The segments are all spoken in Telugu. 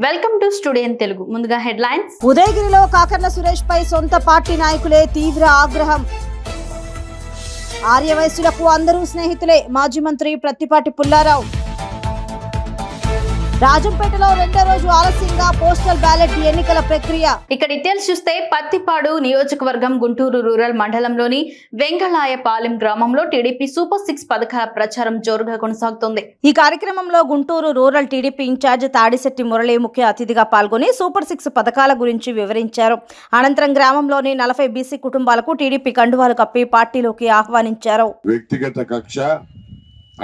Welcome to studio Telugu. ముందుగా హెడ్లైన్స్. ఉదయగిరిలో కాకర్ల సురేష్ పై సొంత పార్టీ నాయకులే తీవ్ర ఆగ్రహం. ఆర్యవైశ్యులకు అందరూ స్నేహితులే, మాజీ మంత్రి ప్రత్తిపాటి పుల్లారావు. రాజంపేటలో రెండో రోజు ఆలస్యంగా పోస్టల్ బ్యాలెట్ ఎన్నికల ప్రక్రియ. ఇక డీటెయిల్స్ చూస్తే పత్తిపాడు నియోజకవర్గం గుంటూరు రూరల్ మండలంలోని వెంగళాయపాలెం గ్రామంలో టీడీపీ సూపర్ 6 పథకాల ప్రచారం జోరుగా కొనసాగుతోంది. ఈ కార్యక్రమంలో Guntur rural TDP incharge Tadisetti Murali ముఖ్య అతిథిగా పాల్గొని సూపర్ 6 పథకాల గురించి వివరించారు. అనంతరం గ్రామంలోని 40 బీసీ కుటుంబాలకు టీడీపీ కండువాలు కప్పి పార్టీలోకి ఆహ్వానించారు. వ్యక్తిగత కక్ష,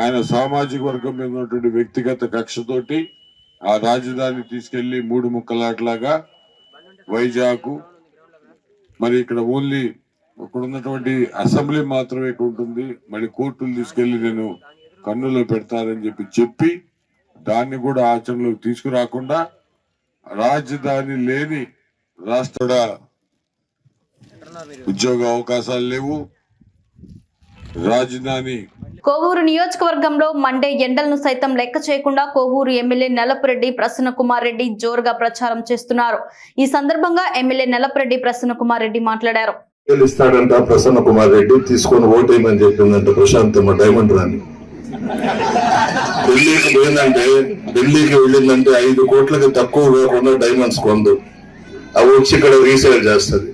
ఆయన సామాజిక వర్గం మీద ఉన్నటువంటి వ్యక్తిగత కక్షతోటి ఆ రాజధాని తీసుకెళ్లి 3 ముక్కలాట్లాగా వైజాగ్, మరి ఇక్కడ ఓన్లీ ఇక్కడ ఉన్నటువంటి అసెంబ్లీ మాత్రమే ఇక్కడ ఉంటుంది, మరి కోర్టులు తీసుకెళ్లి నేను కన్నులో పెడతారని చెప్పి దాన్ని కూడా ఆచరణలోకి తీసుకురాకుండా రాజధాని లేని రాష్ట్ర ఉద్యోగ అవకాశాలు లేవు. రాజధాని కోవూరు నియోజకవర్గంలో మండే ఎండలను సైతం లెక్క చేయకుండా కోవూరు ఎమ్మెల్యే నల్లపురెడ్డి ప్రసన్న కుమార్ రెడ్డి జోరుగా ప్రచారం చేస్తున్నారు. ఈ సందర్భంగా ఎమ్మెల్యే నల్లపురెడ్డి ప్రసన్న కుమార్ రెడ్డి మాట్లాడారు. ఇస్తాడంట ప్రసన్న కుమార్ రెడ్డి, తీసుకొని ఓటేయమని చెప్పిందంట ప్రశాంతమ్మ డైమండ్ రాని. ఢిల్లీకి వెళ్ళిందంటే 5 కోట్లకి తక్కువ కాకుండా డైమండ్స్ కొందు, అవి వచ్చి ఇక్కడ రీసేల్ చేస్తుంది.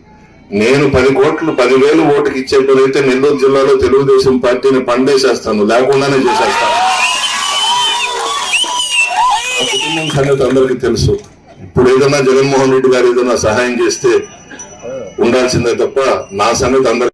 నేను 10 కోట్లు 10,000 ఓటుకి ఇచ్చే పనైతే నెల్లూరు జిల్లాలో తెలుగుదేశం పార్టీని పండేసేస్తాను, లేకుండానే చేసేస్తాను. ఆ కుటుంబం సంగతి అందరికీ తెలుసు. ఇప్పుడు ఏదైనా జగన్మోహన్ రెడ్డి గారు ఏదైనా సహాయం చేస్తే ఉండాల్సిందే తప్ప నా సంగతి అందరికీ.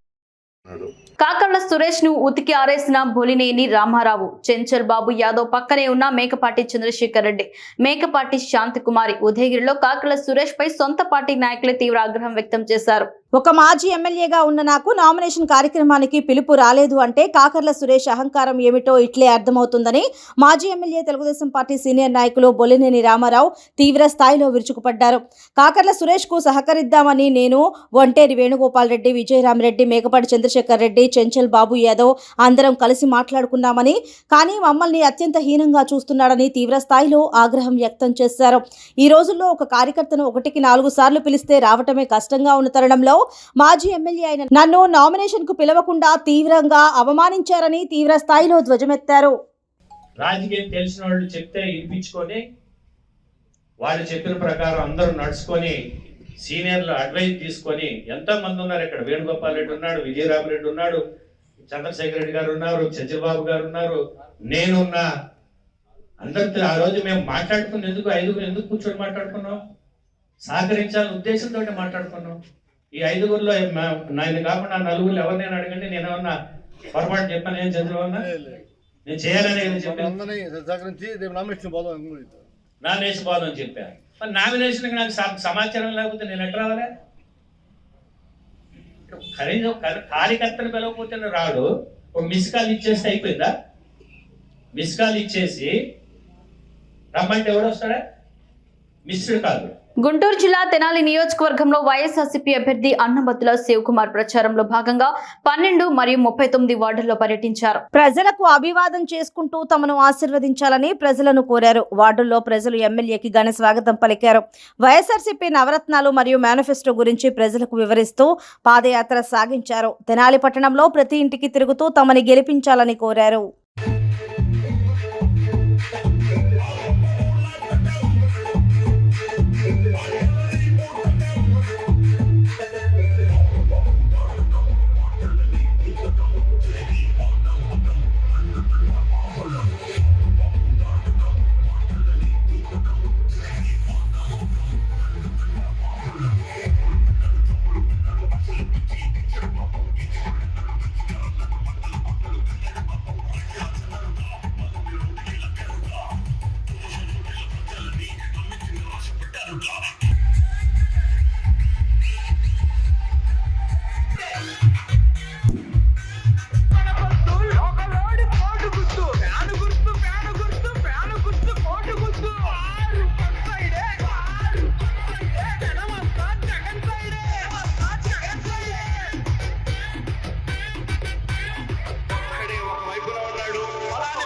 కాకర్ల సురేష్ ను ఉతికి ఆరేసిన బొలినేని రామారావు, చెంచల్ బాబు యాదవ్ పక్కనే ఉన్న మేకపాటి చంద్రశేఖర్ రెడ్డి, మేకపాటి శాంతి కుమారి ఉదయగిరిలో కాకర్ల సురేష్ పై సొంత పార్టీ నాయకులే తీవ్ర ఆగ్రహం వ్యక్తం చేశారు. ఒక మాజీ ఎమ్మెల్యేగా ఉన్న నాకు నామినేషన్ కార్యక్రమానికి పిలుపు రాలేదు అంటే కాకర్ల సురేష్ అహంకారం ఏమిటో ఇట్లే అర్థమవుతుందని మాజీ ఎమ్మెల్యే తెలుగుదేశం పార్టీ సీనియర్ నాయకులు బొలినేని రామారావు తీవ్ర స్థాయిలో విరుచుకుపడ్డారు. కాకర్ల సురేష్ కు సహకరిద్దామని నేను, ఒంటేరి వేణుగోపాల్ రెడ్డి, విజయరామరెడ్డి, మేకపాటి చంద్రశేఖర్ రెడ్డి, చెంచల్ బాబు యాదవ్ అందరం కలిసి మాట్లాడుకున్నామని, కానీ మమ్మల్ని అత్యంత హీనంగా చూస్తున్నాడని తీవ్ర స్థాయిలో ఆగ్రహం వ్యక్తం చేశారు. ఈ రోజుల్లో ఒక కార్యకర్తను 1కి 4 సార్లు పిలిస్తే రావటమే కష్టంగా ఉన్న తరుణంలో మాజీ ఎమ్మెల్యే అయిన నన్ను నామినేషన్ కు పిలవకుండా తీవ్రంగా అవమానించారని తీవ్ర స్థాయిలో ధ్వజమెత్తారు. రాజకీయం తెలిసిన వాళ్ళు చెప్తే వినిపించుకొని వాళ్ళు చెప్పిన ప్రకారం అందరూ నడుచుకొని సీనియర్లు అడ్వైజ్ తీసుకొని ఎంతో మంది ఉన్నారు. ఇక్కడ వేణుగోపాల్ రెడ్డి ఉన్నాడు, విజయరామరెడ్డి ఉన్నాడు, చంద్రశేఖర్ రెడ్డి గారు ఉన్నారు, చంద్రబాబు గారు ఉన్నారు, నేనున్నా. అందరితో ఆ రోజు మేము మాట్లాడుకుని ఎందుకు కూర్చొని మాట్లాడుకున్నాం, సహకరించాలని ఉద్దేశంతో మాట్లాడుకున్నాం. ఈ 5గురిలో నేను కాకుండా 4 ఎవరినైనా అడగండి, నేను ఏమన్నా పొరపాటు చెప్పాను? ఏం చంద్రబాబు నేను చేయాలని చెప్పాను, నామినేషన్ పోదామని చెప్పాను. మరి నామినేషన్ నాకు సమాచారం లేకపోతే నేను ఎట్లా రావాలి? కనీసం కార్యకర్తలు పిలవకపోతే రాడు. ఒక మిస్ కాల్ ఇచ్చేస్తే అయిపోయిందా? మిస్ కాల్ ఇచ్చేసి రమ్మంటే ఎవడు వస్తాడా? Missed call. గుంటూరు జిల్లా తెనాలి నియోజకవర్గంలో వైఎస్ఆర్సీపీ అభ్యర్థి అన్నబత్తుల శివకుమార్ ప్రచారంలో భాగంగా 12 మరియు 39 వార్డుల్లో పర్యటించారు. ప్రజలకు అభివాదం చేసుకుంటూ తమను ఆశీర్వదించాలని ప్రజలను కోరారు. వార్డుల్లో ప్రజలు ఎమ్మెల్యేకి ఘన స్వాగతం పలికారు. వైఎస్ఆర్సీపీ నవరత్నాలు మరియు మేనిఫెస్టో గురించి ప్రజలకు వివరిస్తూ పాదయాత్ర సాగించారు. తెనాలి పట్టణంలో ప్రతి ఇంటికి తిరుగుతూ తమని గెలిపించాలని కోరారు.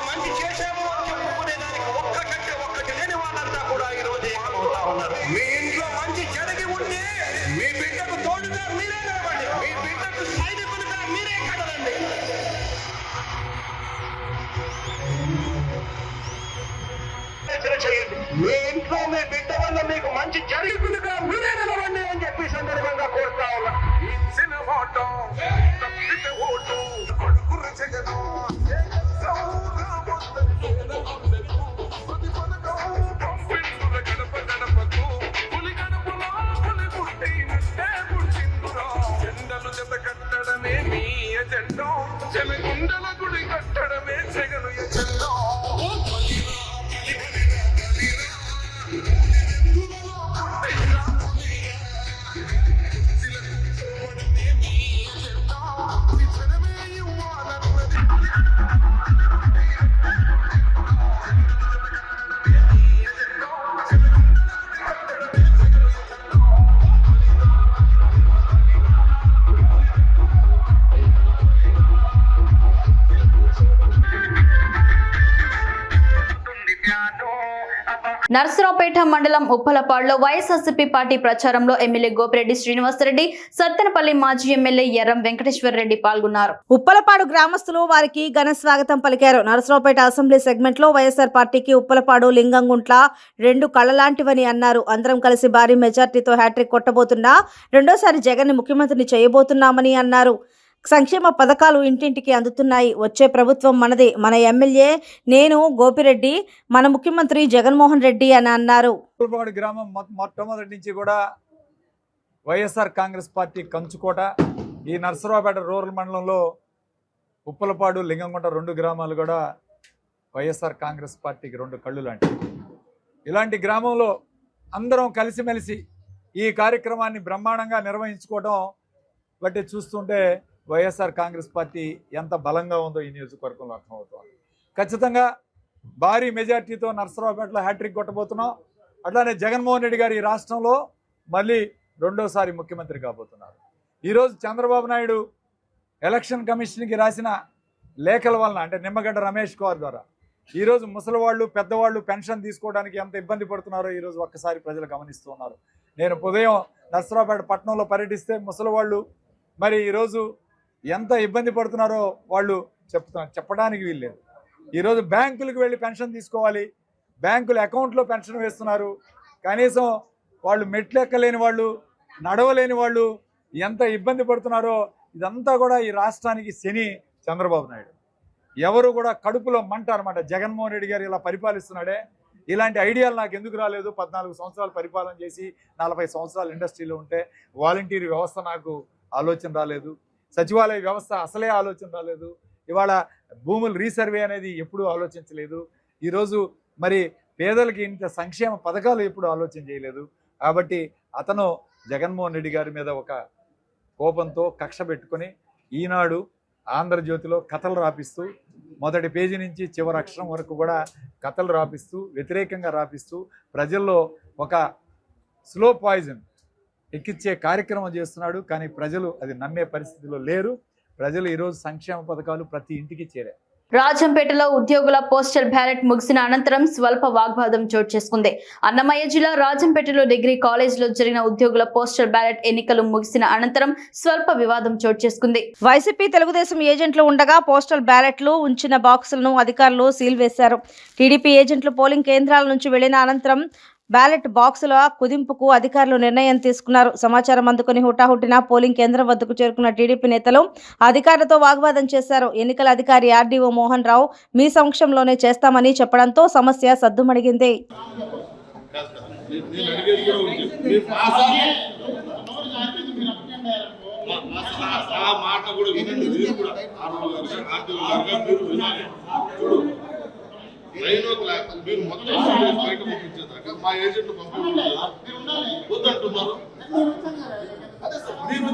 మంచి చేసాము అని చెప్పుకునేదానికి ఒక్కటంటే ఒక్కటి లేని వాళ్ళంతా కూడా ఈరోజు ఏకమవుతారు. ఇదిగో మీ బిడ్డ వల్ల మీకు మంచి జరుగుతుందిగా మీరే నిలవండి అని చెప్పి సందర్భంగా కోరుతా ఉన్నా. ఇచ్చిన మాట తప్పిన ఓటు కొడుకులు చెగను జెండలు జత కట్టడమే మీ ఎజెండా, జనగుండల గుడి కట్టడమే జగను ఎజెండా. నర్సరావుపేట మండలం ఉప్పలపాడులో వైఎస్ఆర్సీపీ పార్టీ ప్రచారంలో ఎమ్మెల్యే గోపిరెడ్డి శ్రీనివాసరెడ్డి, సత్తెనపల్లి మాజీ ఎమ్మెల్యే ఎర్రం వెంకటేశ్వరరెడ్డి పాల్గొన్నారు. ఉప్పలపాడు గ్రామస్తులు వారికి ఘన స్వాగతం పలికారు. నర్సరావుపేట అసెంబ్లీ సెగ్మెంట్ లో వైఎస్ఆర్ పార్టీకి ఉప్పలపాడు లింగంగుంట్ల రెండు కళ్ళలాంటివని అన్నారు. అందరం కలిసి భారీ మెజార్టీతో హ్యాట్రిక్ కొట్టబోతున్నా, రెండోసారి జగన్ ని ముఖ్యమంత్రిని చేయబోతున్నామని అన్నారు. సంక్షేమ పథకాలు ఇంటింటికి అందుతున్నాయి. వచ్చే ప్రభుత్వం మనదే. మన ఎమ్మెల్యే నేను గోపిరెడ్డి, మన ముఖ్యమంత్రి జగన్మోహన్ రెడ్డి అని అన్నారు. ఉప్పలపాడు గ్రామం మొట్టమొదటి నుంచి కూడా వైఎస్ఆర్ కాంగ్రెస్ పార్టీ కంచుకోట. ఈ నర్సరావుపేట రూరల్ మండలంలో ఉప్పలపాడు లింగంగుంట రెండు గ్రామాలు కూడా వైఎస్ఆర్ కాంగ్రెస్ పార్టీకి రెండు కళ్ళు లాంటివి. ఇలాంటి గ్రామంలో అందరం కలిసిమెలిసి ఈ కార్యక్రమాన్ని బ్రహ్మాండంగా నిర్వహించుకోవడం బట్టి చూస్తుంటే వైఎస్ఆర్ కాంగ్రెస్ పార్టీ ఎంత బలంగా ఉందో ఈ నియోజకవర్గంలో అర్థమవుతుంది. ఖచ్చితంగా భారీ మెజార్టీతో నర్సరావుపేటలో హ్యాట్రిక్ కొట్టబోతున్నాం. అట్లానే జగన్మోహన్ రెడ్డి గారు ఈ రాష్ట్రంలో మళ్ళీ రెండోసారి ముఖ్యమంత్రి కాబోతున్నారు. ఈరోజు చంద్రబాబు నాయుడు ఎలక్షన్ కమిషన్కి రాసిన లేఖల వలన, అంటే నిమ్మగడ్డ రమేష్ గారి ద్వారా ఈరోజు ముసలివాళ్ళు పెద్దవాళ్ళు పెన్షన్ తీసుకోవడానికి ఎంత ఇబ్బంది పడుతున్నారో ఈరోజు ఒక్కసారి ప్రజలు గమనిస్తూ ఉన్నారు. నేను ఉదయం నర్సరావుపేట పట్టణంలో పర్యటిస్తే ముసలివాళ్ళు మరి ఈరోజు ఎంత ఇబ్బంది పడుతున్నారో వాళ్ళు చెప్పడానికి వీల్లేదు. ఈరోజు బ్యాంకులకు వెళ్ళి పెన్షన్ తీసుకోవాలి, బ్యాంకుల అకౌంట్లో పెన్షన్ వేస్తున్నారు. కనీసం వాళ్ళు మెట్లు ఎక్కలేని వాళ్ళు, నడవలేని వాళ్ళు ఎంత ఇబ్బంది పడుతున్నారో ఇదంతా కూడా ఈ రాష్ట్రానికి శని చంద్రబాబు నాయుడు. ఎవరు కూడా కడుపులో మంట అనమాట. జగన్మోహన్ రెడ్డి గారు ఇలా పరిపాలిస్తున్నాడే, ఇలాంటి ఐడియాలు నాకు ఎందుకు రాలేదు? 14 సంవత్సరాలు పరిపాలన చేసి 40 సంవత్సరాలు ఇండస్ట్రీలో ఉంటే వాలంటీర్ వ్యవస్థ నాకు ఆలోచన రాలేదు, సచివాలయ వ్యవస్థ అసలే ఆలోచన రాలేదు, ఇవాళ భూములు రీసర్వే అనేది ఎప్పుడూ ఆలోచించలేదు, ఈరోజు మరి పేదలకి ఇంత సంక్షేమ పథకాలు ఎప్పుడు ఆలోచన చేయలేదు. కాబట్టి అతను జగన్మోహన్ రెడ్డి గారి మీద ఒక కోపంతో కక్ష పెట్టుకొని ఈనాడు ఆంధ్రజ్యోతిలో కథలు రాపిస్తూ, మొదటి పేజీ నుంచి చివరి అక్షరం వరకు కూడా కథలు రాపిస్తూ, వ్యతిరేకంగా రాపిస్తూ ప్రజల్లో ఒక స్లో పాయిజన్ ఎక్కిచ్చే కార్యక్రమం చేస్తున్నాడు. కానీ ప్రజలు అది నమ్మే పరిస్థితిలో లేరు. ప్రజలు ఈరోజు సంక్షేమ పథకాలు ప్రతి ఇంటికి చేరాయి. రాజంపేటలో ఉద్యోగుల పోస్టల్ బ్యాలెట్ ముగిసిన అనంతరం స్వల్ప వాగ్వాదం చోటు చేసుకుంది. అన్నమయ్య జిల్లా రాజంపేటలో డిగ్రీ కాలేజీలో జరిగిన ఉద్యోగుల పోస్టల్ బ్యాలెట్ ఎన్నికలు ముగిసిన అనంతరం స్వల్ప వివాదం చోటు చేసుకుంది. వైసీపీ తెలుగుదేశం ఏజెంట్లు ఉండగా పోస్టల్ బ్యాలెట్లు ఉంచిన బాక్సులను అధికారులు సీల్ వేశారు. టీడీపీ ఏజెంట్లు పోలింగ్ కేంద్రాల నుంచి వెళ్లిన అనంతరం బ్యాలెట్ బాక్సుల కుదింపుకు అధికారులు నిర్ణయం తీసుకున్నారు. సమాచారం అందుకుని హుటాహుటిన పోలింగ్ కేంద్రం వద్దకు చేరుకున్న టీడీపీ నేతలు అధికారులతో వాగ్వాదం చేశారు. ఎన్నికల అధికారి ఆర్డీఓ మోహన్ రావు మీ సమక్షంలోనే చేస్తామని చెప్పడంతో సమస్య సద్దుమణిగింది. మీరు మొత్తం బయట పంపించేదాకా మా ఏజెంట్లు వద్దంటున్నారు. మీరు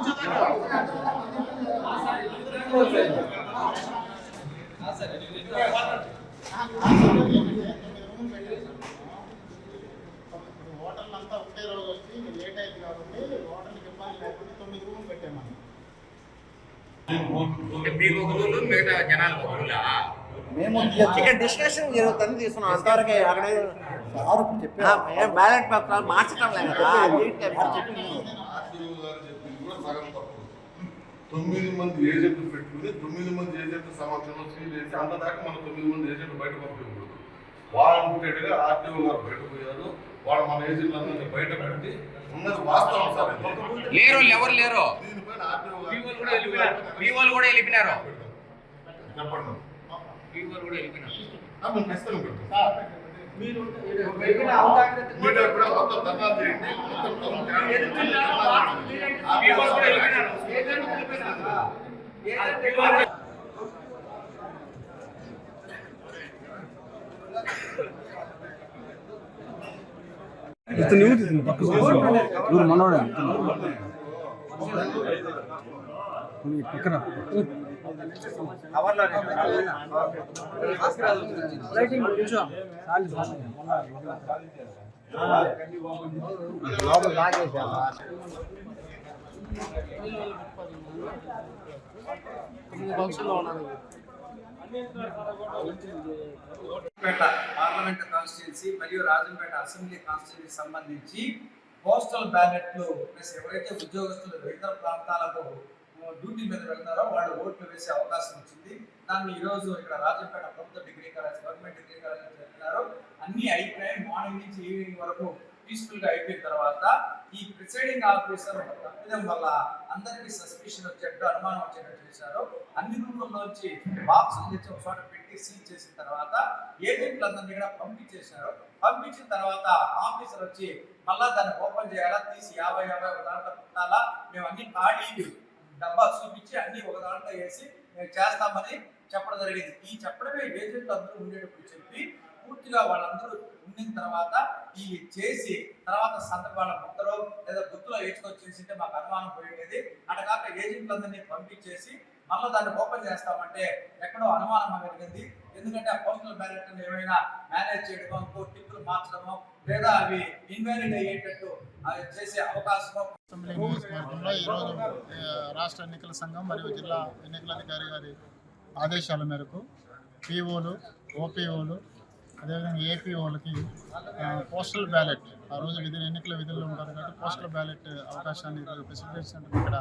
హోటల్ అంతా ఒకటే రోజు వచ్చి లేట్ అయింది కాబట్టి హోటల్కి ఇబ్బంది లేకుండా 9 రూములు పెట్టామని. మీకు ఒక రూలు మిగతా జనాలకు ఒక రూలా? మేము ఇక్కడ డిస్కషన్ జరుగుతుంది తీసుకున్నాం అంతవరకే. అక్కడ బ్యాలెట్ పత్రాలు మార్చడం లేదు. 9 మంది ఏజెంట్లు పెట్టుకుని 9 మంది ఏజెంట్లు సమక్షంలో సీల్ చేసి అంతదాకా మనం 9 మంది ఏజెంట్లు బయట పంపించకూడదు. వాలంటీర్గా ఆర్టీఓ గారు బయట పోయారు, వాళ్ళు మన ఏజెంట్లందరినీ బయట పెట్టి ఉన్నది వాస్తవం సార్. లేరు ఎవరు లేరు, దీనిపైన ఆర్టీఓ గారు పీఓలు కూడా వెళ్ళిపోయినారు. చెప్పండి. పీఓలు కూడా వెళ్ళిపోయినారు. మేము ఖచ్చితంగా పెడతాం. మీరు ఎప్పుడో మొత్తం ధర్నాలు చేయండి. పీఓలు కూడా వెళ్ళిపోయినారు. పార్లమెంట్ కాన్స్టిట్యున్సీ మరియు రాజంపేట అసెంబ్లీ కాన్స్టిట్యున్సీ సంబంధించి పోస్టల్ బ్యాలెట్లు ప్లస్ ఎవరైతే ఉద్యోగస్తులు ఇతర ప్రాంతాలకు డ్యూటీ మీద వెళ్తారో వాళ్ళు ఓట్లు వేసే అవకాశం వచ్చింది. దాన్ని ఈరోజు ఇక్కడ రాజంపేట ప్రభుత్వ degree college, government degree college చెప్తున్నారు. అన్ని అయిపోయాయి. మార్నింగ్ నుంచి ఈవినింగ్ వరకు పీస్ఫుల్ గా అయిపోయిన తర్వాత ఈ ప్రిసైడింగ్ ఆఫీసర్ తప్పిదం వల్ల అందరికీ సస్పిషన్ వచ్చేట్టు, అనుమానం వచ్చేటట్టు చేశారు. అన్ని రూమ్లలోంచి బాక్సులు తెచ్చి ఒక చోట పెట్టి సీల్ చేసిన తర్వాత ఏజెంట్లందరినీ కూడా పంపించేశారు. పంపించిన తర్వాత ఆఫీసర్ వచ్చి మళ్ళా దాన్ని ఓపెన్ చేయాలా, తీసి 50 ఒక దాంట్లో పెట్టాలా, మేము అన్ని ఖాళీ డబ్బా చూపించి అన్ని ఒక దాంట్లో వేసి మేము చేస్తామని చెప్పడం జరిగింది. ఈ చెప్పడమే ఏజెంట్లు అందరూ ఉండేటప్పుడు చెప్పి పూర్తిగా వాళ్ళందరూ ఉండిన తర్వాత ఈ చేసి తర్వాత వాళ్ళ ముద్దలో లేదా గుర్తులో వేసుకొచ్చేసింటే మాకు అనుమానం పోయేది. అటకాక ఏజెంట్లందరినీ పంపించేసి మళ్ళీ దాన్ని ఓపెన్ చేస్తామంటే ఎక్కడో అనుమానం కలిగింది. ఎందుకంటే ఆ పోస్టల్ బ్యాలెట్ ఏమైనా మేనేజ్ చేయడమో, ఇంకో టిప్పులు మార్చడమో, లేదా అవి ఇన్వాలిడ్ అయ్యేటట్టు చేసే అవకాశం. అసెంబ్లీ నియోజకవర్గంలో ఈరోజు రాష్ట్ర ఎన్నికల సంఘం మరియు జిల్లా ఎన్నికల అధికారి గారి ఆదేశాల మేరకు పీఓలు, ఓపీఓలు, అదేవిధంగా ఏపీఓలకి పోస్టల్ బ్యాలెట్ ఆ రోజు ఎన్నికల విధుల్లో ఉంటారు కాబట్టి పోస్టల్ బ్యాలెట్ అవకాశాన్ని ఈరోజు ఫెసిలిటేట్ సెంటర్ ఇక్కడ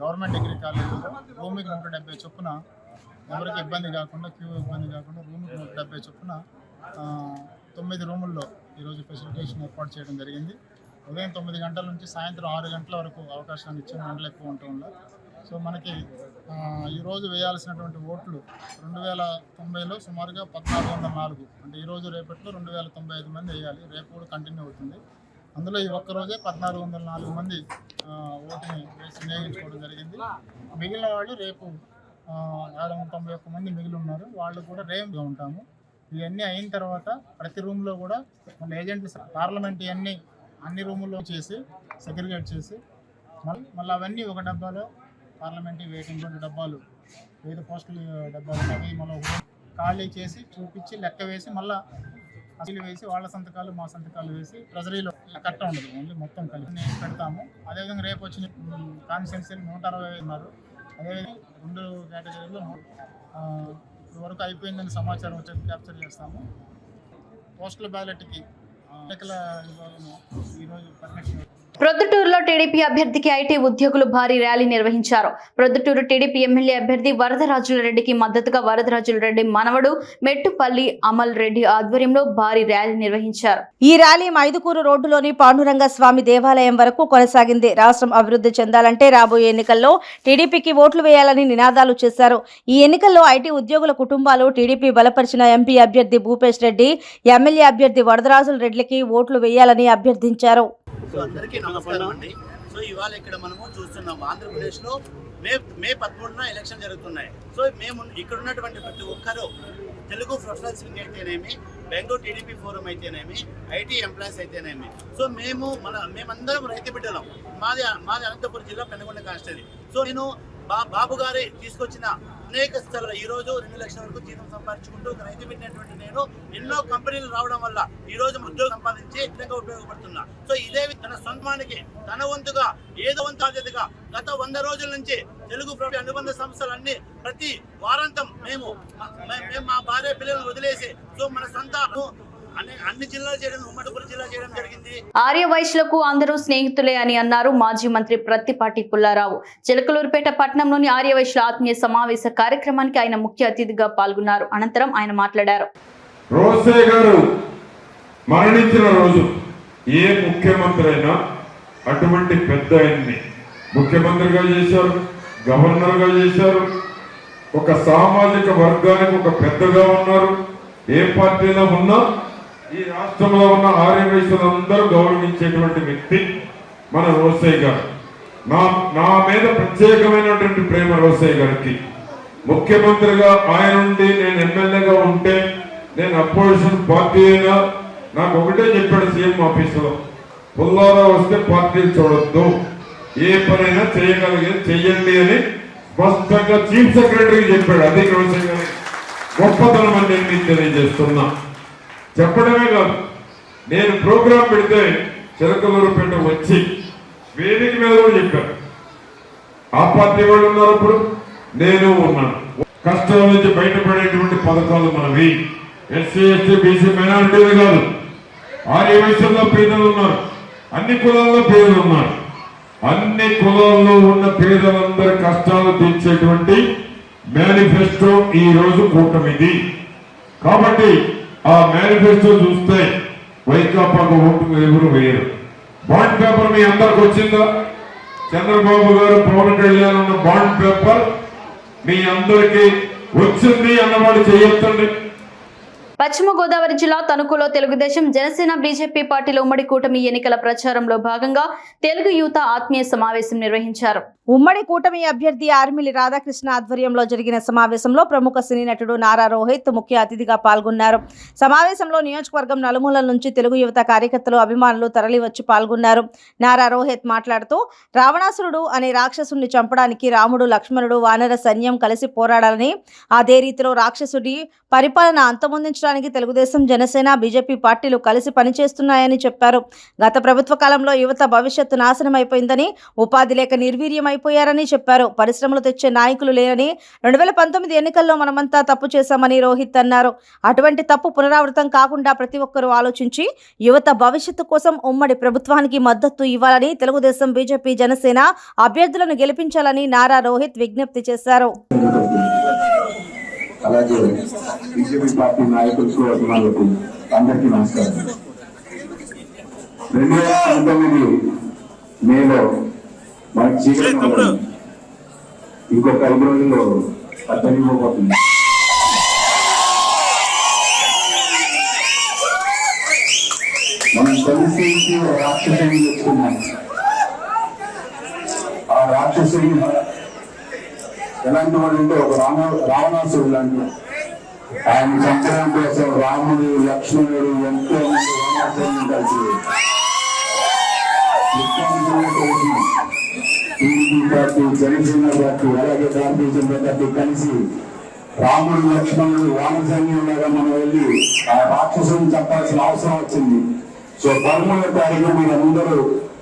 గవర్నమెంట్ డిగ్రీ కాలేజీలో రూమ్కి 170 చొప్పున ఎవరికి ఇబ్బంది కాకుండా, క్యూ ఇబ్బంది కాకుండా రూమ్కి 170 చొప్పున 9 రూముల్లో ఈరోజు ఫెసిలిటేషన్ ఏర్పాటు చేయడం జరిగింది. ఉదయం 9 గంటల నుంచి సాయంత్రం 6 గంటల వరకు అవకాశాన్ని ఇచ్చాము, గంటలు ఎక్కువ ఉండటం వల్ల. సో మనకి ఈరోజు వేయాల్సినటువంటి ఓట్లు 2090లో సుమారుగా 1404, అంటే ఈరోజు రేపట్లో 2095 మంది వేయాలి. రేపు కూడా కంటిన్యూ అవుతుంది. అందులో ఈ ఒక్కరోజే 1404 మంది ఓటుని వేసి వినియోగించుకోవడం జరిగింది. మిగిలిన వాళ్ళు రేపు 691 మంది మిగిలి ఉన్నారు. వాళ్ళు కూడా రేపుగా ఉంటాము. ఇవన్నీ అయిన తర్వాత ప్రతి రూమ్లో కూడా మన ఏజెంట్లు పార్లమెంట్ అన్ని రూముల్లో చేసి సెగ్రిగేట్ చేసి మళ్ళీ అవన్నీ ఒక డబ్బాలో పార్లమెంట్ వెయిటింగ్ 2 డబ్బాలు, 5 పోస్టులు డబ్బాలు అవి మళ్ళీ ఖాళీ చేసి చూపించి లెక్క వేసి మళ్ళీ అసలు వేసి వాళ్ళ సంతకాలు మా సంతకాలు వేసి ట్రెజరీలో కట్ట ఉండదు, ఓన్లీ మొత్తం కలిపి పెడతాము. అదేవిధంగా రేపు వచ్చిన కాన్స్టిట్యున్సీలు 160 ఉన్నారు. అదేవిధంగా 2 కేటగిరీలో వరకు అయిపోయిందని సమాచారం వచ్చి క్యాప్చర్ చేస్తాము. పోస్టల్ బ్యాలెట్కి ఎన్నికల విభాగం ఈరోజు పర్మిషన్. ప్రొద్దుటూరులో టీడీపీ అభ్యర్థికి ఐటీ ఉద్యోగులు భారీ ర్యాలీ నిర్వహించారు. ప్రొద్దుటూరు టీడీపీ ఎమ్మెల్యే అభ్యర్థి వరదరాజుల రెడ్డికి మద్దతుగా వరదరాజుల రెడ్డి మనవడు మెట్టుపల్లి అమల్ రెడ్డి ఆధ్వర్యంలో భారీ ర్యాలీ నిర్వహించారు. ఈ ర్యాలీ మైదుకూరు రోడ్డులోని పాండురంగ స్వామి దేవాలయం వరకు కొనసాగింది. రాష్ట్రం అభివృద్ధి చెందాలంటే రాబోయే ఎన్నికల్లో టీడీపీకి ఓట్లు వేయాలని నినాదాలు చేశారు. ఈ ఎన్నికల్లో ఐటీ ఉద్యోగుల కుటుంబాలు టీడీపీ బలపరిచిన ఎంపీ అభ్యర్థి భూపేష్ రెడ్డి, ఎమ్మెల్యే అభ్యర్థి వరదరాజుల రెడ్డికి ఓట్లు వేయాలని అభ్యర్థించారు. సో అందరికీ నమస్కారం అండి. సో ఇవాళ ఇక్కడ మనము చూస్తున్నాం ఆంధ్రప్రదేశ్లో మే 13న ఎలక్షన్ జరుగుతున్నాయి. సో మేము ఇక్కడ ఉన్నటువంటి ప్రతి ఒక్కరూ తెలుగు ప్రొఫెషనల్స్ వింగ్ అయితేనేమి, బెంగళూరు టీడీపీ ఫోరం అయితేనేమి, ఐటీ ఎంప్లాయీస్ అయితేనేమి, సో మేమందరం రైతు బిడ్డలం. మాది అనంతపురం జిల్లా పెనుగొండ కాన్స్టిట్యున్సీ. సో నేను బాబు గారి తీసుకొచ్చిన అనేక స్థలాలు ఈరోజు 2 లక్షల వరకు జీతం సంపాదించుకుంటూ ఒక రైతు పెట్టినటువంటి నేను ఎన్నో కంపెనీలు రావడం వల్ల ఈరోజు ఉద్యోగం సంపాదించి విధంగా ఉపయోగపడుతున్నా. సో ఇదే తన సొంతానికి తన వంతుగా ఏదో వంతు బాధ్యతగా గత 100 రోజుల నుంచి తెలుగు అనుబంధ సంస్థలన్నీ ప్రతి వారాంతం మేము మా భార్య పిల్లలను వదిలేసి సో మన సొంత అన్ని జిల్లాలు చేయడం, ఉమ్మడిపురం జిల్లా చేయడం జరిగింది. ఆర్య వైశ్యులకు అందరూ స్నేహితులే అని అన్నారు మాజీ మంత్రి ప్రత్తిపాటి పుల్లారావు. చిలకలూరుపేట పట్టణంలోని ఆర్య వైశ్యుల ఆత్మీయ సమావేశ కార్యక్రమానికి ఆయన ముఖ్య అతిథిగా పాల్గొన్నారు. అనంతరం ఆయన మాట్లాడారు. రోసే గారు మరణించిన రోజు ఏ ముఖ్యమంత్రి అయినా అటువంటి పెద్ద ఆయన్ని ముఖ్యమంత్రిగా చేశారు, గవర్నర్గా చేశారు, ఒక సామాజిక వర్గానికి ఒక పెద్దగా ఉన్నారు. ఏ పార్టీలో ఉన్నా ఈ రాష్ట్రంలో ఉన్న ఆర్యవైశ్యులందరూ గౌరవించేటువంటి వ్యక్తి మన రోసయ్య గారు. నా మీద ప్రత్యేకమైనటువంటి ప్రేమ రోసయ్య గారికి. ముఖ్యమంత్రిగా ఆయన నుండి నేను ఎమ్మెల్యేగా ఉంటే, నేను అపోజిషన్ పార్టీ అయినా నాకు ఒకటే చెప్పాడు సీఎం ఆఫీసులో, పుల్లారా వస్తే పార్టీలు చూడొద్దు, ఏ పనైనా చేయగలిగేది చెయ్యండి అని స్పష్టంగా చీఫ్ సెక్రటరీకి చెప్పాడు. అదే రోసయ్య గారి గొప్పతనం అని నేను మీకు తెలియజేస్తున్నా. చెప్పడమే కాదు, నేను ప్రోగ్రాం పెడితే చిలకలూరుపేట వచ్చి వేదిక మీద కూడా చెప్పారు. ఆ పార్టీ వాళ్ళు ఉన్నారు, అప్పుడు నేను ఉన్నాను. కష్టాల నుంచి బయటపడేటువంటి పథకాలు మనవి. ఎస్సీ ఎస్టీ బీసీ మైనారిటీలు కాదు, ఆర్యవైశ్యంలో పేదలు ఉన్నారు, అన్ని కులాల్లో పేదలు ఉన్నారు. అన్ని కులాల్లో ఉన్న పేదలందరి కష్టాలు తీర్చేటువంటి మేనిఫెస్టో ఈ రోజు కూటమిది. కాబట్టి ఆ మేనిఫెస్టో చూస్తే వైకాపాకు ఓటు ఎవరు వేయరు. బాండ్ పేపర్ మీ అందరికి వచ్చిందా? చంద్రబాబు గారు, పవన్ కళ్యాణ్ ఉన్న బాండ్ పేపర్ మీ అందరికి వచ్చింది అన్నవాడు చేయొద్దండి. పశ్చిమ గోదావరి జిల్లా తణుకులో తెలుగుదేశం, జనసేన, బీజేపీ పార్టీల ఉమ్మడి కూటమి ఎన్నికల ప్రచారంలో భాగంగా తెలుగు యువత ఆత్మీయ సమావేశం నిర్వహించారు. ఉమ్మడి కూటమి అభ్యర్థి ఆర్మిలి రాధాకృష్ణ ఆధ్వర్యంలో జరిగిన సమావేశంలో ప్రముఖ సినీ నటుడు నారా రోహిత్ ముఖ్య అతిథిగా పాల్గొన్నారు. సమావేశంలో నియోజకవర్గం నలుమూలల నుంచి తెలుగు యువత కార్యకర్తలు, అభిమానులు తరలివచ్చి పాల్గొన్నారు. నారా రోహిత్ మాట్లాడుతూ, రావణాసురుడు అనే రాక్షసుడిని చంపడానికి రాముడు, లక్ష్మణుడు, వానర సైన్యం కలిసి పోరాడాలని, అదే రీతిలో రాక్షసుడి పరిపాలన అంతమొందించడానికి తెలుగుదేశం, జనసేన, బీజేపీ పార్టీలు కలిసి పనిచేస్తున్నాయని చెప్పారు. గత ప్రభుత్వ కాలంలో యువత భవిష్యత్తు నాశనం అయిపోయిందని, ఉపాధి లేక నిర్వీర్యమైపోయారని చెప్పారు. పరిశ్రమలు తెచ్చే నాయకులు లేరని, 2019 ఎన్నికల్లో మనమంతా తప్పు చేశామని రోహిత్ అన్నారు. అటువంటి తప్పు పునరావృతం కాకుండా ప్రతి ఒక్కరూ ఆలోచించి యువత భవిష్యత్తు కోసం ఉమ్మడి ప్రభుత్వానికి మద్దతు ఇవ్వాలని, తెలుగుదేశం, బీజేపీ, జనసేన అభ్యర్థులను గెలిపించాలని నారా రోహిత్ విజ్ఞప్తి చేశారు. అలాగే బీజేపీ పార్టీ నాయకులకు, అభిమానులకు అందరికీ నమస్కారం. 2019 మేలో మనకి చీకటి ఇంకొక 5 రోజుల్లో అర్థమైపోతుంది. మనం కలిసి రాక్షసుని తెచ్చుకున్నాం. ఆ రాక్షసుని ఎలాంటి వాడు అంటే ఒక రావణాసుడు లాంటి. ఆయన చంపడం కోసం రాముడు, లక్ష్మణుడు, ఎంతో మంది రావణాసురుని కలిసి టీడీపీ పార్టీ, జనసేన పార్టీ, అలాగే భారతీయ జనతా పార్టీ కలిసి రాముడు, లక్ష్మణుడు, వానసైన్యంలాగా మనం వెళ్ళి ఆ రాక్షసుని చంపాల్సిన అవసరం వచ్చింది. సో 13వ తారీఖు మీరు అందరూ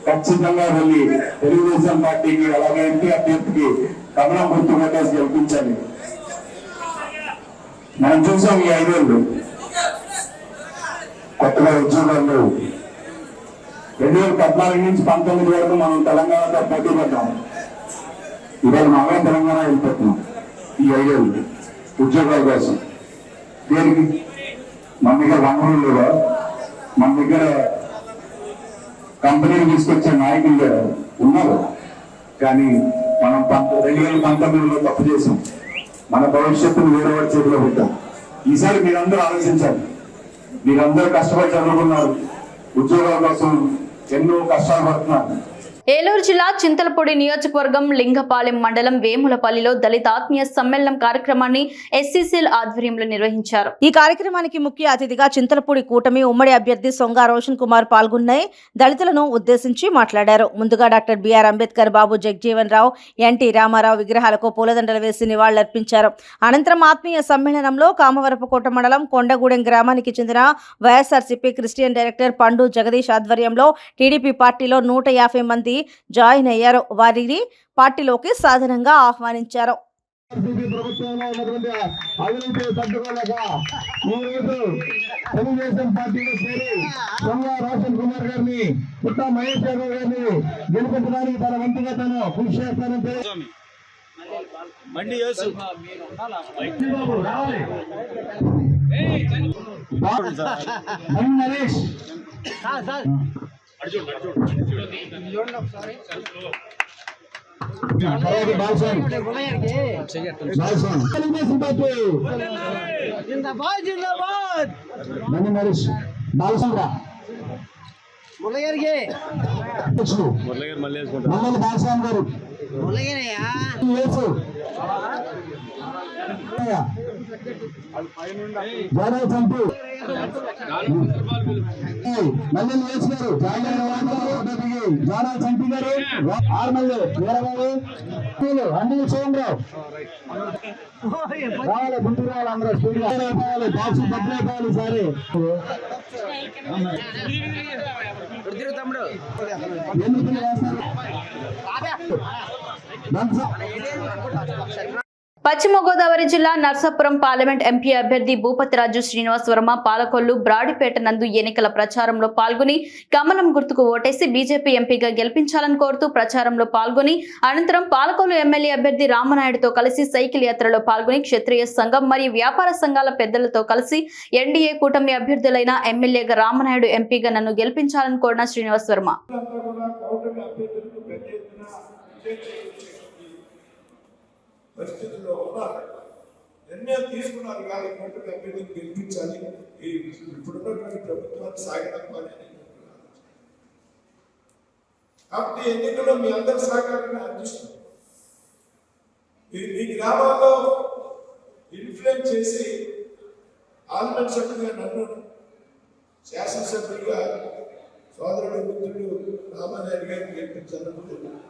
ఖచ్చితంగా వెళ్ళి తెలుగుదేశం పార్టీకి, అలాగే ఎంపీ అభ్యర్థికి కమలం గుర్తు కొట్టేసి గెలిపించాలి. మనం చూసాం ఈ 5 ఏళ్ళు కొత్తగా ఉద్యోగాలు 2014 నుంచి 19 వరకు మనం తెలంగాణతో పోటీ పడ్డాం. ఇవాళ మనమే తెలంగాణ వెళ్ళిపోతున్నాం. ఈ 5 ఏళ్ళు ఉద్యోగాల కోసం దేనికి? మన దగ్గర వనరులు లేవా? మన దగ్గర కంపెనీలు తీసుకొచ్చే నాయకులు ఉన్నారు. కానీ మనం 2019లో తప్పు చేసాం. మన భవిష్యత్తును వేరే వాడి చేతిలో పెట్టాం. ఈసారి మీరందరూ ఆలోచించాలి. మీరందరూ కష్టపడి చదువుకున్నారు, ఉద్యోగాల కోసం ఎన్నో కష్టాలు పడుతున్నారు. ఏలూరు జిల్లా చింతలపూడి నియోజకవర్గం లింగపాలెం మండలం వేములపల్లిలో దళిత ఆత్మీయ సమ్మేళనం కార్యక్రమాన్ని ఎస్సీసీఎల్ ఆధ్వర్యంలో నిర్వహించారు. ఈ కార్యక్రమానికి ముఖ్య అతిథిగా చింతలపూడి కూటమి ఉమ్మడి అభ్యర్థి సొంగ రోషన్ కుమార్ పాల్గొన్నాయి. దళితులను ఉద్దేశించి మాట్లాడారు. ముందుగా డాక్టర్ బిఆర్ అంబేద్కర్, బాబు జగజీవన్ రావు, ఎన్టీ రామారావు విగ్రహాలకు పూలదండలు వేసి నివాళులర్పించారు. అనంతరం ఆత్మీయ సమ్మేళనంలో కామవరపుకోట మండలం కొండగూడెం గ్రామానికి చెందిన వైఎస్ఆర్సీపీ క్రిస్టియన్ డైరెక్టర్ పండు జగదీష్ ఆధ్వర్యంలో టీడీపీ పార్టీలో 150 మంది జాయిన్ అయ్యారు. వారిని పార్టీలోకి సాధారణంగా ఆహ్వానించారు. ప్రభుత్వంలో ఉన్నటువంటి అవినీతి తట్టుకోలేక ఈరోజు తెలుగుదేశం పార్టీలో చేరి సొంగ రోషన్ కుమార్ గారిని, పుట్ట మహేష్ యాదవ్ గారిని గెలిపించడానికి తన వంతుగా తను కృషి చేస్తానంటే బండి నరేష్ బాలచంద్ర మల్లెల బాలస్వామి గారు జానల్ చంపు మల్లెల యేసు గారు జానల్ చంపి గారు ఆర్మల్లి వీరబాబు అన్ని సోమరావు రావాలి గుంటూరు రావాలి అందరూ స్పీడ్ అయిపోవాలి బాక్స్ డబ్బులు అయిపోవాలి సరే ఎందుకు పశ్చిమ గోదావరి జిల్లా నర్సాపురం పార్లమెంట్ ఎంపీ అభ్యర్థి భూపతిరాజు శ్రీనివాస్ వర్మ పాలకొల్లు బ్రాడిపేట నందు ఎన్నికల ప్రచారంలో పాల్గొని కమలం గుర్తుకు ఓటేసి బీజేపీ ఎంపీగా గెలిపించాలని కోరుతూ ప్రచారంలో పాల్గొని అనంతరం పాలకొల్లు ఎమ్మెల్యే అభ్యర్థి రామనాయుడుతో కలిసి సైకిల్ యాత్రలో పాల్గొని క్షత్రియ సంఘం మరియు వ్యాపార సంఘాల పెద్దలతో కలిసి ఎన్డీఏ కూటమి అభ్యర్థులైన ఎమ్మెల్యేగా రామనాయుడు ఎంపీగా నన్ను గెలిపించాలని కోరిన శ్రీనివాస్ వర్మ పరిస్థితుల్లో ఉన్నారు. నిర్ణయం తీసుకున్నారు కానీ కోర్టుకు అభ్యర్థిని గెలిపించాలి, ఇప్పుడున్నటువంటి ప్రభుత్వాన్ని సాగనంపాలి అని కాబట్టి ఎన్నికల్లో మీ అందరి సహకారాన్ని అందిస్తుంది. మీ గ్రామాల్లో ఇన్ఫ్లుయెన్స్ చేసి పార్లమెంట్ సభ్యులుగా నన్ను శాసనసభ్యులుగా సోదరుడు మిత్రుడు రామానాయుడు గారిని గెలిపించాలనుకుంటున్నాను.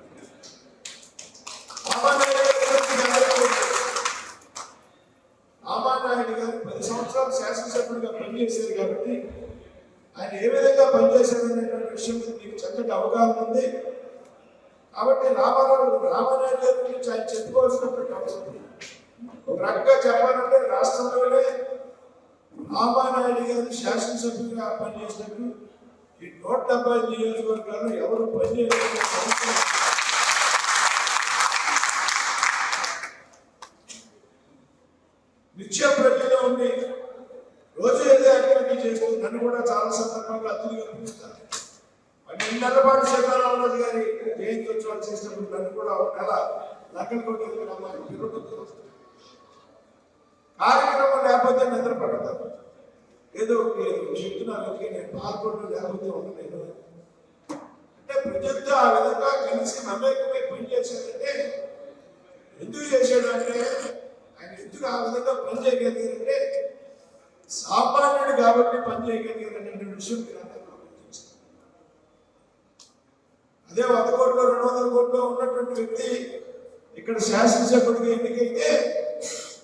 రామానాయుడు గారు 10 సంవత్సరాలు శాసనసభ్యుడిగా పనిచేశారు కాబట్టి ఆయన ఏ విధంగా పనిచేశారనేటువంటి విషయం మీకు చక్కటి అవగాహన ఉంది. కాబట్టి రామానాయుడు గారి గురించి ఆయన చెప్పుకోవాల్సినటువంటి అవసరం ఉంది. ఒక రకంగా చెప్పాలంటే రాష్ట్రంలోనే రామానాయుడు గారు శాసనసభ్యుడిగా పనిచేసినట్టు ఈ 170 నియోజకవర్గాల్లో ఎవరు పనిచేయలేదు. నిత్యం ప్రజల్లో ఉండి రోజు ఏదో యాక్టివిటీ చేస్తూ నన్ను కూడా చాలా సందర్భంగా అతిథిగా పిలుస్తారు. 2 నెలల పాటు సీతారామరాజు గారి జయంతి ఉత్సవాలు చేసినప్పుడు నన్ను కూడా ఒక నెల నగలకోట కార్యక్రమం లేకపోతే నిద్ర పడతాను. ఏదో చెప్తున్నాను నేను పాల్గొంటూ లేకపోతే ఉండలేదు అంటే ప్రజలతో ఆ విధంగా కలిసి మమేకమై పనిచేశాడంటే ఎందుకు చేశాడు అంటే ఆయన ఎందుకు ఆ విధంగా పని చేయగలిగారంటే సామాన్యుడు కాబట్టి పని చేయగలిగారనే విషయం అదే 100 కోట్లు 200 కోట్లు ఉన్నటువంటి వ్యక్తి ఇక్కడ శాసనసభ్యుడిగా ఎన్నికైతే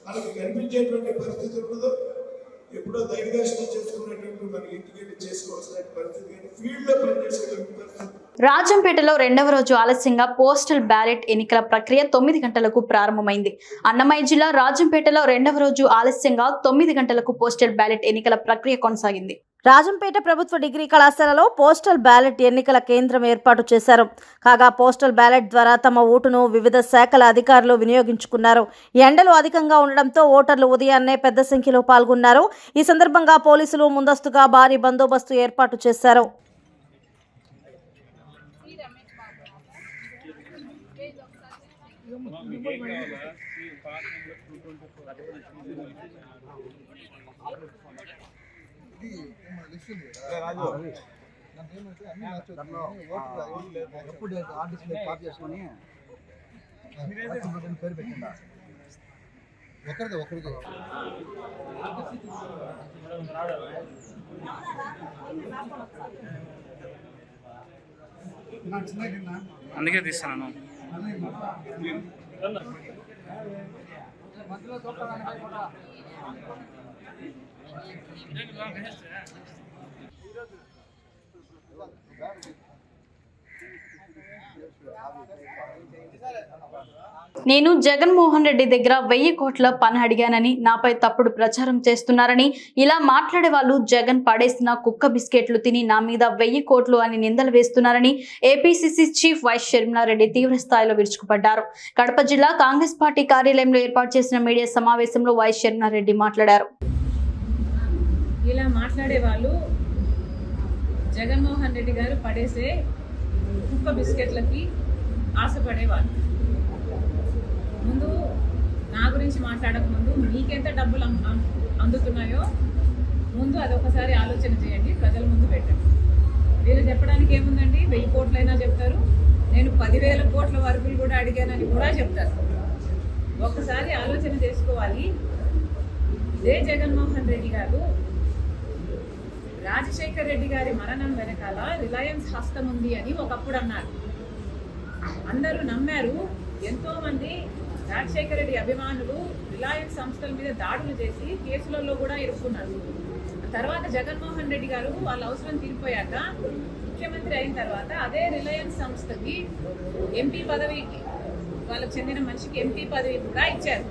మనకి కనిపించేటువంటి పరిస్థితి ఉండదు. ఎప్పుడో దైవదర్శనం చేసుకునేటువంటి మనకి ఇంటికి వెళ్ళి చేసుకోవాల్సిన పరిస్థితి కానీ ఫీల్డ్ లో పనిచేసేటువంటి పరిస్థితి. రాజంపేటలో 2వ రోజు ఆలస్యంగా పోస్టల్ బ్యాలెట్ ఎన్నికల ప్రక్రియ 9 గంటలకు ప్రారంభమైంది. అన్నమయ్య జిల్లా రాజంపేటలో 2వ రోజు ఆలస్యంగా 9 గంటలకు పోస్టల్ బ్యాలెట్ ఎన్నికల ప్రక్రియ కొనసాగింది. రాజంపేట ప్రభుత్వ డిగ్రీ కళాశాలలో పోస్టల్ బ్యాలెట్ ఎన్నికల కేంద్రం ఏర్పాటు చేశారు. కాగా పోస్టల్ బ్యాలెట్ ద్వారా తమ ఓటును వివిధ శాఖల అధికారులు వినియోగించుకున్నారు. ఎండలు అధికంగా ఉండడంతో ఓటర్లు ఉదయాన్నే పెద్ద సంఖ్యలో పాల్గొన్నారు. ఈ సందర్భంగా పోలీసులు ముందస్తుగా భారీ బందోబస్తు ఏర్పాటు చేశారు. అందుకే తీస్తాను. నేను జగన్మోహన్ రెడ్డి దగ్గర 1000 కోట్ల పని అడిగానని, నాపై తప్పుడు ప్రచారం చేస్తున్నారని, ఇలా మాట్లాడే వాళ్ళు జగన్ పడేసిన కుక్క బిస్కెట్లు తిని నా మీద 1000 కోట్లు అని నిందలు వేస్తున్నారని ఏపీసీసీ చీఫ్ వైస్ షర్మిలారెడ్డి తీవ్ర స్థాయిలో విరుచుకుపడ్డారు. కడప జిల్లా కాంగ్రెస్ పార్టీ కార్యాలయంలో ఏర్పాటు చేసిన మీడియా సమావేశంలో వైస్ షర్మిలారెడ్డి మాట్లాడారు. ఇలా మాట్లాడే వాళ్ళు జగన్మోహన్ రెడ్డి గారు పడేసే కుక్క బిస్కెట్లకి ఆశపడేవాళ్ళు. ముందు నా గురించి మాట్లాడక ముందు మీకెంత డబ్బులు అందుతున్నాయో ముందు అదొకసారి ఆలోచన చేయండి, ప్రజల ముందు పెట్టండి. వీళ్ళు చెప్పడానికి ఏముందండి, 1000 కోట్లైనా చెప్తారు, నేను 10,000 కోట్ల వరకు కూడా అడిగానని కూడా చెప్తారు. ఒక్కసారి ఆలోచన చేసుకోవాలి. ఇదే జగన్మోహన్ రెడ్డి గారు రాజశేఖర్ రెడ్డి గారి మరణం వెనకాల రిలయన్స్ హస్తం ఉంది అని ఒకప్పుడు అన్నారు. అందరూ నమ్మారు. ఎంతో మంది రాజశేఖర రెడ్డి అభిమానులు రిలయన్స్ సంస్థల మీద దాడులు చేసి కేసులలో కూడా ఇరుక్కున్నారు. తర్వాత జగన్మోహన్ రెడ్డి గారు వాళ్ళ అవసరం తీరిపోయాక ముఖ్యమంత్రి అయిన తర్వాత అదే రిలయన్స్ సంస్థకి ఎంపీ పదవికి వాళ్ళకి చెందిన మనిషికి ఎంపీ పదవి కూడా ఇచ్చారు.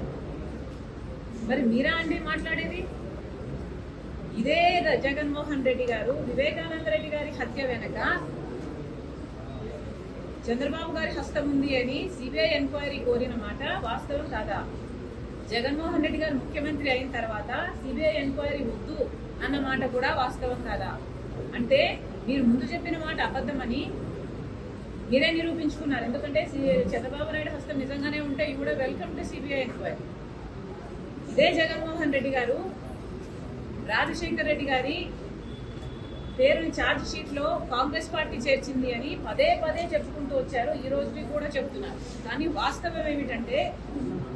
మరి మీరా అండి మాట్లాడేది? ఇదే జగన్మోహన్ రెడ్డి గారు వివేకానంద రెడ్డి గారి హత్య వెనక చంద్రబాబు గారి హస్తం ఉంది అని సిబిఐ ఎంక్వైరీ కోరిన మాట వాస్తవం కాదా? జగన్మోహన్ రెడ్డి గారు ముఖ్యమంత్రి అయిన తర్వాత సిబిఐ ఎంక్వైరీ వద్దు అన్న మాట కూడా వాస్తవం కాదా? అంటే మీరు ముందు చెప్పిన మాట అబద్ధమని మీరే నిరూపించుకున్నారు. ఎందుకంటే చంద్రబాబు నాయుడు హస్తం నిజంగానే ఉంటే you would welcome to CBI enquiry. ఇదే జగన్మోహన్ రెడ్డి గారు రాజశేఖర్ రెడ్డి గారి పేరుని ఛార్జ్ షీట్ లో కాంగ్రెస్ పార్టీ చేర్చింది అని పదే పదే చెప్పుకుంటూ వచ్చారు. ఈ రోజుకి కూడా చెప్తున్నారు. కానీ వాస్తవం ఏమిటంటే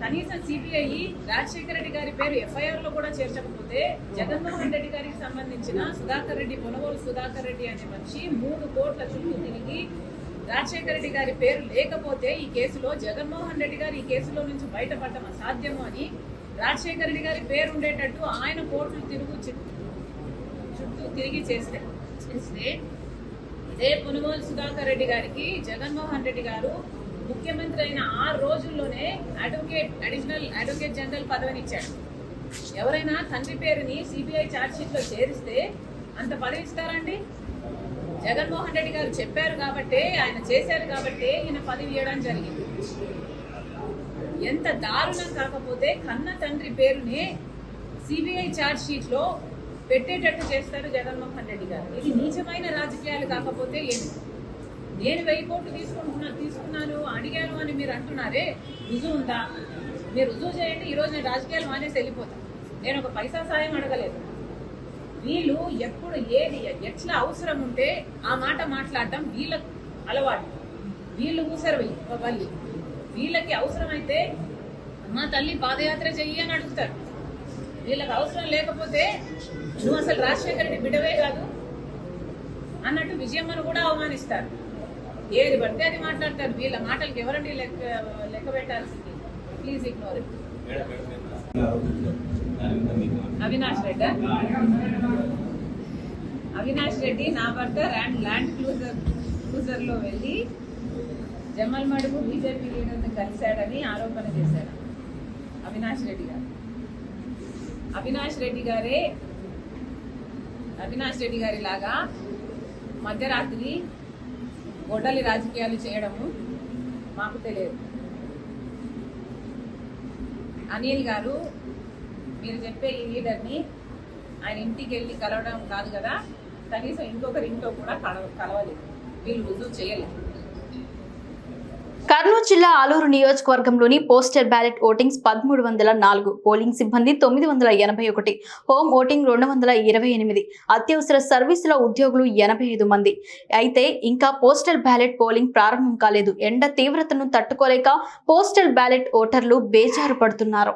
కనీసం సిబిఐ రాజశేఖర రెడ్డి గారి పేరు ఎఫ్ఐఆర్ లో కూడా చేర్చకపోతే జగన్మోహన్ రెడ్డి గారికి సంబంధించిన సుధాకర్ రెడ్డి, పొనగోలు సుధాకర్ రెడ్డి అనే మనిషి 3 కోట్ల చుట్టూ తిరిగి రాజశేఖర రెడ్డి గారి పేరు లేకపోతే ఈ కేసులో జగన్మోహన్ రెడ్డి గారు ఈ కేసులో నుంచి బయటపడటం అసాధ్యము అని రాజశేఖర రెడ్డి గారి పేరు ఉండేటట్టు ఆయన కోర్టులు చుట్టూ తిరిగి చేస్తే ఇదే పొనుగోలు సుధాకర్ రెడ్డి గారికి జగన్మోహన్ రెడ్డి గారు ముఖ్యమంత్రి అయిన 6 రోజుల్లోనే అడిషనల్ అడ్వకేట్ జనరల్ పదవిని ఇచ్చాడు. ఎవరైనా తండ్రి పేరుని సిబిఐ ఛార్జ్ షీట్ లో చేరిస్తే అంత పదవి ఇస్తారండి? జగన్మోహన్ రెడ్డి గారు చెప్పారు కాబట్టి, ఆయన చేశారు కాబట్టి ఈయన పదవి ఇవ్వడం జరిగింది. ఎంత దారుణం కాకపోతే కన్న తండ్రి పేరుని సిబిఐ ఛార్జ్ షీట్ లో పెట్టేటట్టు చేస్తారు జగన్మోహన్ రెడ్డి గారు. ఇది నీచమైన రాజకీయాలు కాకపోతే ఏమి? నేను 1000 కోట్లు తీసుకున్నాను అడిగాను అని మీరు అంటున్నారే, రుజువు ఉందా? మీరు రుజువు చేయండి. ఈరోజు నేను రాజకీయాలు మానేసి వెళ్ళిపోతాను. నేను ఒక పైసా సాయం అడగలేదు. వీళ్ళు ఎప్పుడు ఏది ఎట్లా అవసరం ఉంటే ఆ మాట మాట్లాడటం వీళ్ళకు అలవాటు. వీళ్ళు ఊసరు వల్లి. వీళ్ళకి అవసరమైతే అమ్మ తల్లి పాదయాత్ర చెయ్యి అని అడుగుతారు. వీళ్ళకి అవసరం లేకపోతే నువ్వు అసలు రాజశేఖర రెడ్డి బిడ్డవే కాదు అన్నట్టు విజయమ్మను కూడా అవమానిస్తారు. ఏది పడితే అది మాట్లాడతారు. వీళ్ళ మాటలకు ఎవరండి లెక్క పెట్టాల్సింది? Please ignore it. Avinash Reddy నా భర్త ల్యాండ్ క్రూజర్ లో వెళ్ళి జమ్మల్ మడుగు బీజేపీ లీడర్ని కలిశాడని ఆరోపణ చేశారు అవినాష్ రెడ్డి గారు. అవినాష్ రెడ్డి గారి లాగా మధ్యరాత్రి గొడ్డలి రాజకీయాలు చేయడము మాకు తెలియదు. అనిల్ గారు, మీరు చెప్పే ఈ లీడర్ని ఆయన ఇంటికి వెళ్ళి కలవడం కాదు కదా, కనీసం ఇంకొకరి ఇంట్లో కూడా కలవలేదు. వీళ్ళు రుజువు చేయలేదు. కర్నూలు జిల్లా ఆలూరు నియోజకవర్గంలోని పోస్టల్ బ్యాలెట్ ఓటింగ్స్ 1304, పోలింగ్ సిబ్బంది 981, హోమ్ ఓటింగ్ 228, అత్యవసర సర్వీసుల ఉద్యోగులు 85 మంది. అయితే ఇంకా పోస్టల్ బ్యాలెట్ పోలింగ్ ప్రారంభం కాలేదు. ఎండ తీవ్రతను తట్టుకోలేక పోస్టల్ బ్యాలెట్ ఓటర్లు బేజారు పడుతున్నారు.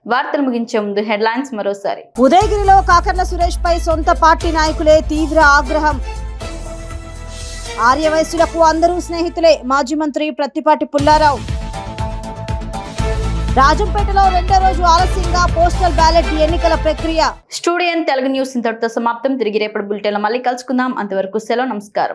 వార్తలు ముగించే ముందు హెడ్లైన్స్ మరోసారి. ఉదయగిరిలో కాకర్ల సురేష్ పై సొంత పార్టీ నాయకులే తీవ్ర ఆగ్రహం. ఆర్యవైశ్యులకు అందరూ స్నేహితులే, మాజీ మంత్రి ప్రత్తిపాటి పుల్లారావు. రాజంపేటలో రెండో రోజు ఆలస్యంగా పోస్టల్ బ్యాలెట్ ఎన్నికల ప్రక్రియ. స్టూడియో తెలుగు న్యూస్ ఇంతటితో సమాప్తం. తిరిగి రేపటి బులెటిన్లో మళ్ళీ కలుసుకుందాం. అంతవరకు సెలవు, నమస్కారం.